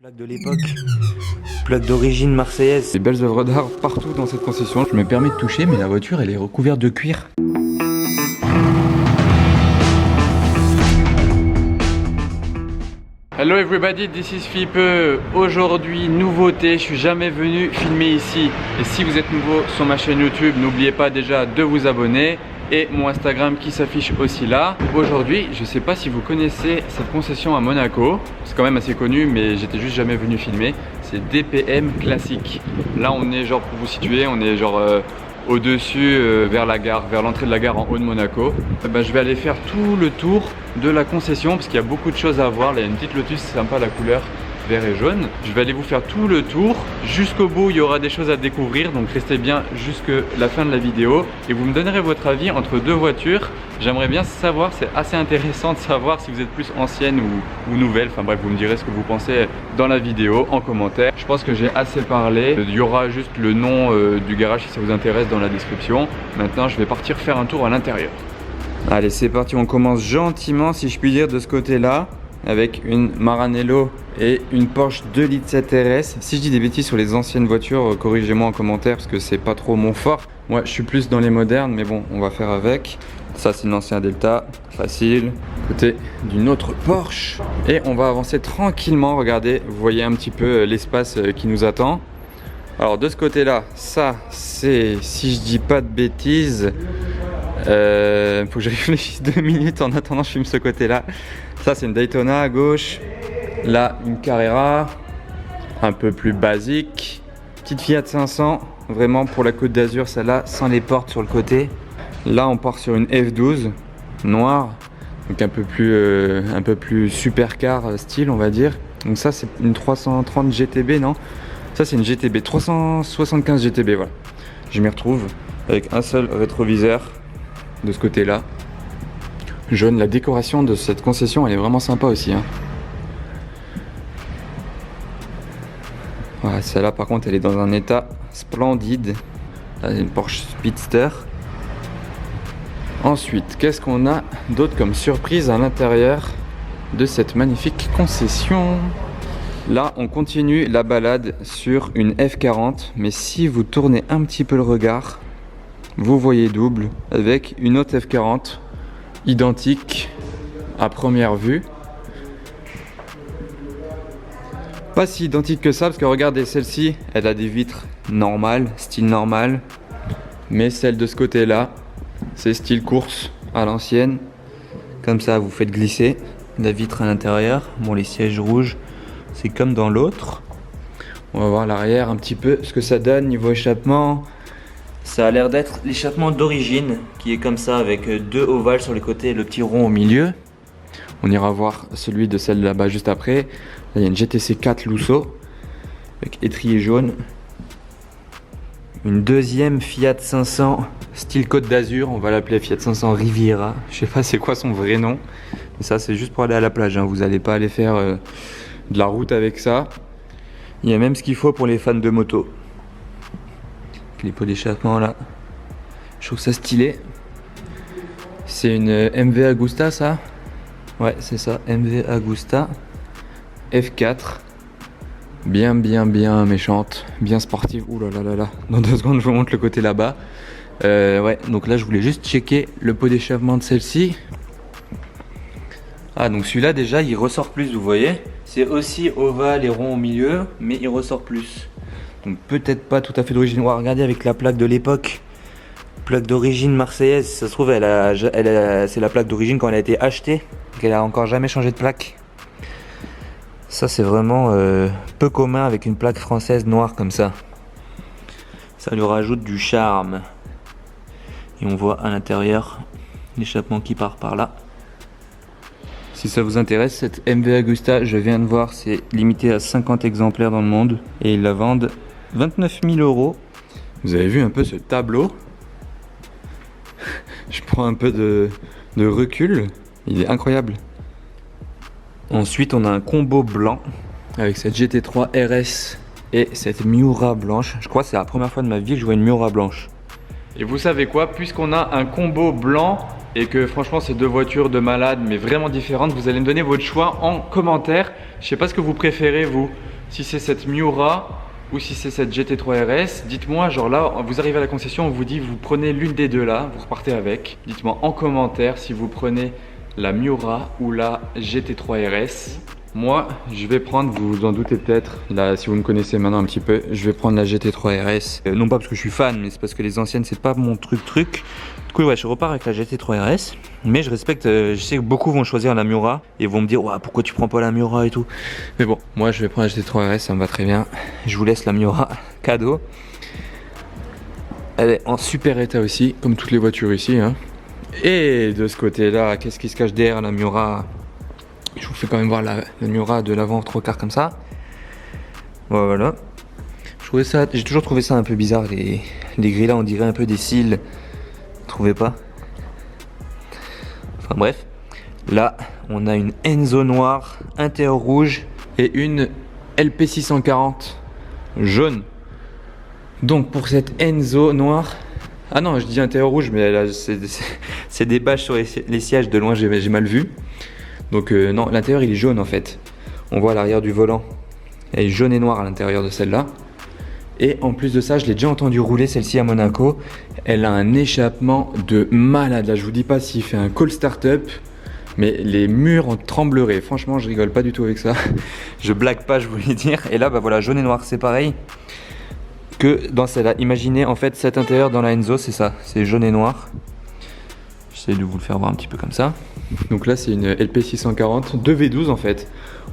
Plaque de l'époque, plaque d'origine marseillaise. Des belles œuvres d'art partout dans cette concession. Je me permets de toucher, mais la voiture elle est recouverte de cuir. Hello everybody, this is Philippe. Aujourd'hui, nouveauté, je suis jamais venu filmer ici. Et si vous êtes nouveau sur ma chaîne YouTube, n'oubliez pas déjà de vous abonner. Et mon Instagram qui s'affiche aussi là. Aujourd'hui, je sais pas si vous connaissez cette concession à Monaco. C'est quand même assez connu, mais j'étais juste jamais venu filmer. C'est DPM Classique. Là, on est genre, pour vous situer, on est genre au-dessus vers la gare, vers l'entrée de la gare en haut de Monaco. Je vais aller faire tout le tour de la concession parce qu'il y a beaucoup de choses à voir. Là, il y a une petite Lotus sympa, la couleur vert et jaune. Je vais aller vous faire tout le tour. Jusqu'au bout, il y aura des choses à découvrir. Donc restez bien jusqu'à la fin de la vidéo. Et vous me donnerez votre avis entre deux voitures. J'aimerais bien savoir, c'est assez intéressant de savoir si vous êtes plus ancienne ou nouvelle. Enfin bref, vous me direz ce que vous pensez dans la vidéo, en commentaire. Je pense que j'ai assez parlé. Il y aura juste le nom du garage si ça vous intéresse dans la description. Maintenant, je vais partir faire un tour à l'intérieur. Allez, c'est parti. On commence gentiment, si je puis dire, de ce côté-là, avec une Maranello et une Porsche 2 litres 7 RS. Si je dis des bêtises sur les anciennes voitures, corrigez-moi en commentaire parce que c'est pas trop mon fort. Moi, je suis plus dans les modernes, mais bon, on va faire avec. Ça, c'est une ancienne Delta, facile. Côté d'une autre Porsche. Et on va avancer tranquillement. Regardez, vous voyez un petit peu l'espace qui nous attend. Alors, de ce côté-là, ça, c'est, si je dis pas de bêtises, faut que je réfléchisse 2 minutes en attendant je filme ce côté-là. Ça, c'est une Daytona à gauche. Là, une Carrera, un peu plus basique. Petite Fiat 500, vraiment pour la Côte d'Azur, celle-là, sans les portes sur le côté. Là, on part sur une F12 noire, donc un peu plus supercar style, on va dire. Donc ça, c'est une 330 GTB, non? Ça, c'est une GTB, 375 GTB, voilà. Je m'y retrouve avec un seul rétroviseur de ce côté-là. Jaune, la décoration de cette concession, elle est vraiment sympa aussi, hein. Voilà, celle-là par contre elle est dans un état splendide. Là, une Porsche Speedster. Ensuite, qu'est-ce qu'on a d'autre comme surprise à l'intérieur de cette magnifique concession? Là, on continue la balade sur une F40, mais si vous tournez un petit peu le regard, vous voyez double avec une autre F40 identique à première vue. Pas si identique que ça parce que regardez, celle-ci elle a des vitres normales, style normal, mais celle de ce côté là c'est style course à l'ancienne, comme ça vous faites glisser la vitre à l'intérieur. Bon, les sièges rouges c'est comme dans l'autre. On va voir l'arrière un petit peu ce que ça donne niveau échappement. Ça a l'air d'être l'échappement d'origine qui est comme ça avec deux ovales sur les côtés et le petit rond au milieu. On ira voir celui de celle là-bas juste après. Là, il y a une GTC 4 Lusso avec étrier jaune. Une deuxième Fiat 500 style Côte d'Azur, on va l'appeler Fiat 500 Riviera. Je sais pas c'est quoi son vrai nom. Mais ça, c'est juste pour aller à la plage, hein. Vous n'allez pas aller faire de la route avec ça. Il y a même ce qu'il faut pour les fans de moto. Les pots d'échappement là, je trouve ça stylé. C'est une MV Agusta, ça? Ouais, c'est ça, MV Agusta F4. Bien méchante, bien sportive. Ouh là là là là. Dans 2 secondes, je vous montre le côté là-bas. Ouais, donc là, je voulais juste checker le pot d'échappement de celle-ci. Ah, donc celui-là, déjà, il ressort plus, vous voyez. C'est aussi ovale et rond au milieu, mais il ressort plus. Donc peut-être pas tout à fait d'origine. Ouais, regardez avec la plaque de l'époque. Plaque d'origine marseillaise. Ça se trouve, c'est la plaque d'origine quand elle a été achetée. Elle a encore jamais changé de plaque. Ça, c'est vraiment peu commun avec une plaque française noire comme ça. Ça lui rajoute du charme. Et on voit à l'intérieur l'échappement qui part par là. Si ça vous intéresse, cette MV Agusta, je viens de voir, c'est limité à 50 exemplaires dans le monde. Et ils la vendent 29 000 €. Vous avez vu un peu ce tableau? Je prends un peu de recul. Il est incroyable. Ensuite, on a un combo blanc avec cette GT3 RS et cette Miura blanche. Je crois que c'est la première fois de ma vie que je vois une Miura blanche. Et vous savez quoi? Puisqu'on a un combo blanc et que franchement c'est deux voitures de malades mais vraiment différentes, vous allez me donner votre choix en commentaire. Je sais pas ce que vous préférez vous. si c'est cette Miura ou si c'est cette GT3 RS. Dites-moi, genre là, vous arrivez à la concession, on vous dit vous prenez l'une des deux là, vous repartez avec. Dites-moi en commentaire si vous prenez la Miura ou la GT3 RS. Moi, je vais prendre, vous vous en doutez peut-être, là, si vous me connaissez maintenant un petit peu, je vais prendre la GT3 RS. Non pas parce que je suis fan, mais c'est parce que les anciennes, c'est pas mon truc. Du coup, ouais, je repars avec la GT3 RS. Mais je respecte, je sais que beaucoup vont choisir la Miura et vont me dire, ouais, pourquoi tu prends pas la Miura et tout. Mais bon, moi, je vais prendre la GT3 RS, ça me va très bien. Je vous laisse la Miura, cadeau. Elle est en super état aussi, comme toutes les voitures ici, hein. Et de ce côté-là, qu'est-ce qui se cache derrière la Miura? Je vous fais quand même voir la Miura de l'avant 3/4 comme ça. Voilà. J'ai toujours trouvé ça un peu bizarre. Les grilles là, on dirait un peu des cils. Vous trouvez pas? Enfin bref. Là, on a une Enzo noire, intérieur rouge et une LP640 jaune. Donc pour cette Enzo noire. Ah non, je dis intérieur rouge, mais là, c'est des bâches sur les sièges. De loin, j'ai mal vu. Donc non, l'intérieur il est jaune en fait. On voit l'arrière du volant. Elle est jaune et noire à l'intérieur de celle-là. Et en plus de ça, je l'ai déjà entendu rouler celle-ci à Monaco. Elle a un échappement de malade. Là, je vous dis pas s'il fait un call start-up, mais les murs en trembleraient. Franchement, je rigole pas du tout avec ça. Je blague pas, je voulais dire. Et là, bah voilà, jaune et noir, c'est pareil que dans celle-là. Imaginez en fait cet intérieur dans la Enzo, c'est ça. C'est jaune et noir. J'essaie de vous le faire voir un petit peu comme ça. Donc là c'est une LP640 de V12 en fait.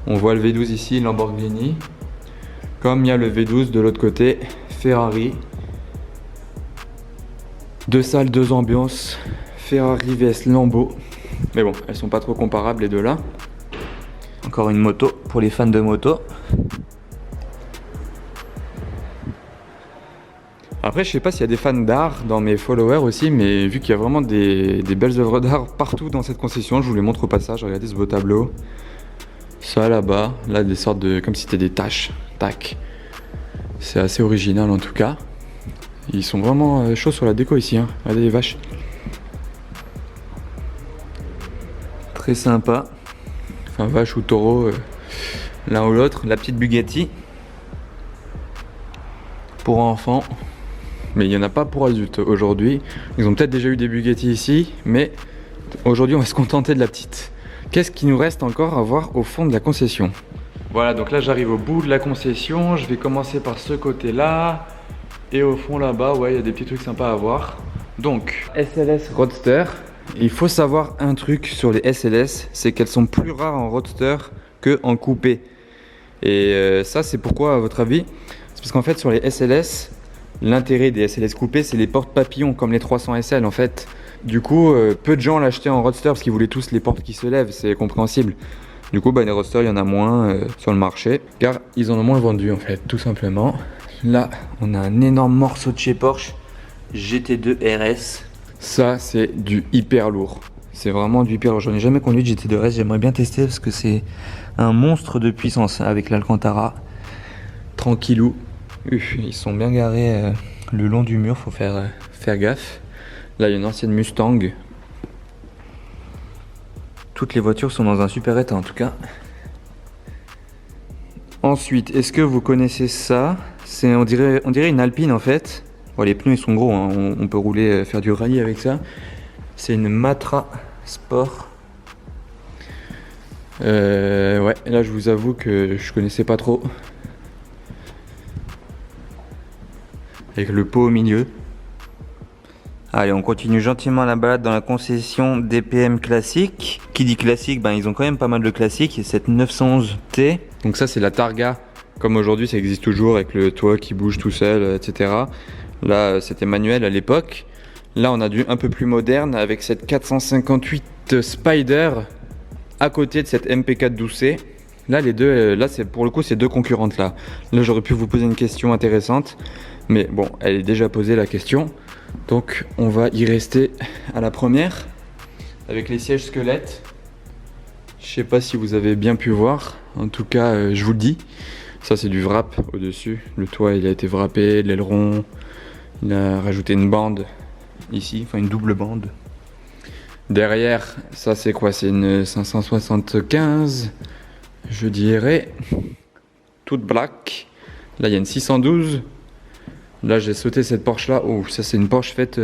On voit le V12 ici, Lamborghini. Comme il y a le V12 de l'autre côté, Ferrari. 2 salles, 2 ambiances. Ferrari vs Lambo. Mais bon, elles sont pas trop comparables les deux là. Encore une moto pour les fans de moto. Après, je sais pas s'il y a des fans d'art dans mes followers aussi, mais vu qu'il y a vraiment des belles œuvres d'art partout dans cette concession, je vous les montre au passage. Regardez ce beau tableau. Ça là-bas, là des sortes de, comme si c'était des taches. Tac. C'est assez original en tout cas. Ils sont vraiment chauds sur la déco ici, hein. Regardez les vaches. Très sympa. Enfin, vache ou taureau, l'un ou l'autre. La petite Bugatti. Pour enfants. Mais il n'y en a pas pour adultes aujourd'hui. Ils ont peut-être déjà eu des Bugatti ici, mais aujourd'hui on va se contenter de la petite. Qu'est-ce qu'il nous reste encore à voir au fond de la concession? Voilà, donc là j'arrive au bout de la concession. Je vais commencer par ce côté-là. Et au fond là-bas, ouais, il y a des petits trucs sympas à voir. Donc, SLS Roadster. Il faut savoir un truc sur les SLS, c'est qu'elles sont plus rares en Roadster qu'en coupé. Et ça, c'est pourquoi à votre avis? C'est parce qu'en fait sur les SLS, l'intérêt des SLS coupés, c'est les portes papillons comme les 300 SL en fait. Du coup, peu de gens l'achetaient en Roadster parce qu'ils voulaient tous les portes qui se lèvent, c'est compréhensible. Du coup, bah, les Roadster, il y en a moins sur le marché car ils en ont moins vendu en fait, tout simplement. Là, on a un énorme morceau de chez Porsche, GT2 RS. Ça, c'est du hyper lourd. C'est vraiment du hyper lourd. J'en ai jamais conduit de GT2 RS, j'aimerais bien tester parce que c'est un monstre de puissance avec l'Alcantara. Tranquillou. Ils sont bien garés le long du mur, faut faire gaffe. Là, il y a une ancienne Mustang. Toutes les voitures sont dans un super état en tout cas. Ensuite, est-ce que vous connaissez ça? On dirait une Alpine en fait. Bon, les pneus ils sont gros, hein. On peut rouler, faire du rallye avec ça. C'est une Matra Sport. Ouais, là je vous avoue que je connaissais pas trop. Avec le pot au milieu. Allez, on continue gentiment la balade dans la concession DPM classique. Qui dit classique, ben ils ont quand même pas mal de classiques. Et cette 911T. Donc ça c'est la Targa. Comme aujourd'hui ça existe toujours avec le toit qui bouge tout seul, etc. Là c'était manuel à l'époque. Là on a du un peu plus moderne avec cette 458 Spider à côté de cette MP4 12C. Là les deux, là c'est pour le coup ces deux concurrentes là. Là j'aurais pu vous poser une question intéressante. Mais bon, elle est déjà posée la question. Donc on va y rester à la première. Avec les sièges squelettes. Je sais pas si vous avez bien pu voir. En tout cas, je vous le dis. Ça c'est du wrap au-dessus. Le toit il a été wrappé, l'aileron. Il a rajouté une bande ici, enfin une double bande. Derrière, ça c'est quoi? C'est une 575, je dirais. toute black. Là, il y a une 612. Là, j'ai sauté cette Porsche là. Oh, ça, c'est une Porsche faite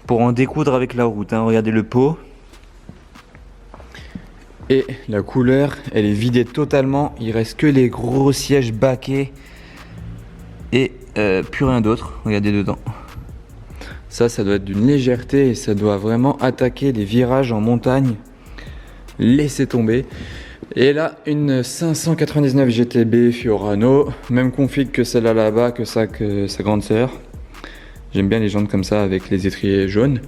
pour en découdre avec la route. Hein. Regardez le pot. Et la couleur, elle est vidée totalement. Il reste que les gros sièges baquets. Et plus rien d'autre. Regardez dedans. Ça doit être d'une légèreté et ça doit vraiment attaquer des virages en montagne. Laissez tomber. Et là, une 599 GTB Fiorano. Même config que celle-là là-bas, que sa grande sœur. J'aime bien les jantes comme ça avec les étriers jaunes.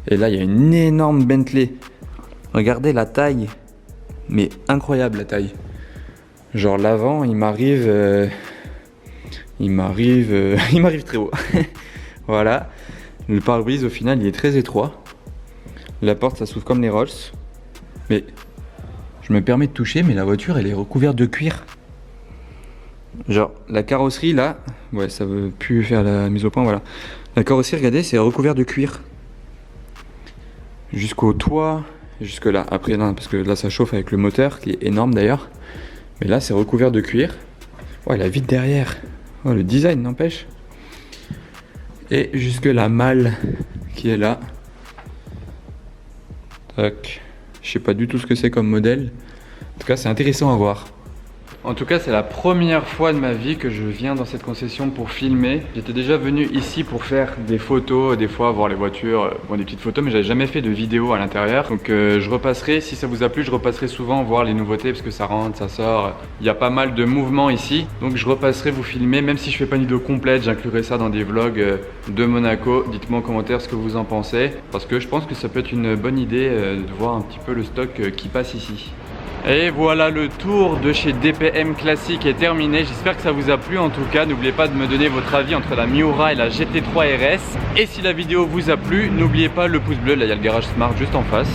Et là, il y a une énorme Bentley. Regardez la taille. Mais incroyable la taille. Genre l'avant, il m'arrive très haut. Voilà. Le pare-brise au final il est très étroit. La porte ça s'ouvre comme les Rolls. Mais je me permets de toucher, mais la voiture elle est recouverte de cuir. Genre la carrosserie là, ouais ça veut plus faire la mise au point, voilà. La carrosserie regardez c'est recouvert de cuir. Jusqu'au toit, jusque là. Après non parce que là ça chauffe avec le moteur qui est énorme d'ailleurs. Mais là c'est recouvert de cuir. Ouais la vitre derrière. Oh le design n'empêche. Et jusque la malle qui est là. Tac. Je sais pas du tout ce que c'est comme modèle. En tout cas c'est intéressant à voir. En tout cas c'est la première fois de ma vie que je viens dans cette concession pour filmer. J'étais déjà venu ici pour faire des photos, des fois voir les voitures, bon, des petites photos, mais j'avais jamais fait de vidéo à l'intérieur. Donc je repasserai, si ça vous a plu, je repasserai souvent voir les nouveautés parce que ça rentre, ça sort. Il y a pas mal de mouvements ici. Donc je repasserai vous filmer, même si je fais pas une vidéo complète, j'inclurai ça dans des vlogs de Monaco. Dites-moi en commentaire ce que vous en pensez. Parce que je pense que ça peut être une bonne idée de voir un petit peu le stock qui passe ici. Et voilà, le tour de chez DPM Classique est terminé. J'espère que ça vous a plu. En tout cas, n'oubliez pas de me donner votre avis entre la Miura et la GT3 RS. Et si la vidéo vous a plu, n'oubliez pas le pouce bleu. Là, il y a le garage Smart juste en face.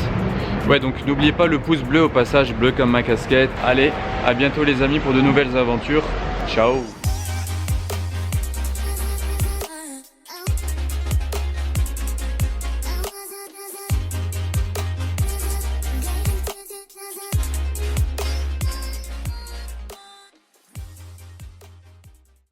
Ouais, donc n'oubliez pas le pouce bleu au passage, bleu comme ma casquette. Allez, à bientôt les amis pour de nouvelles aventures. Ciao!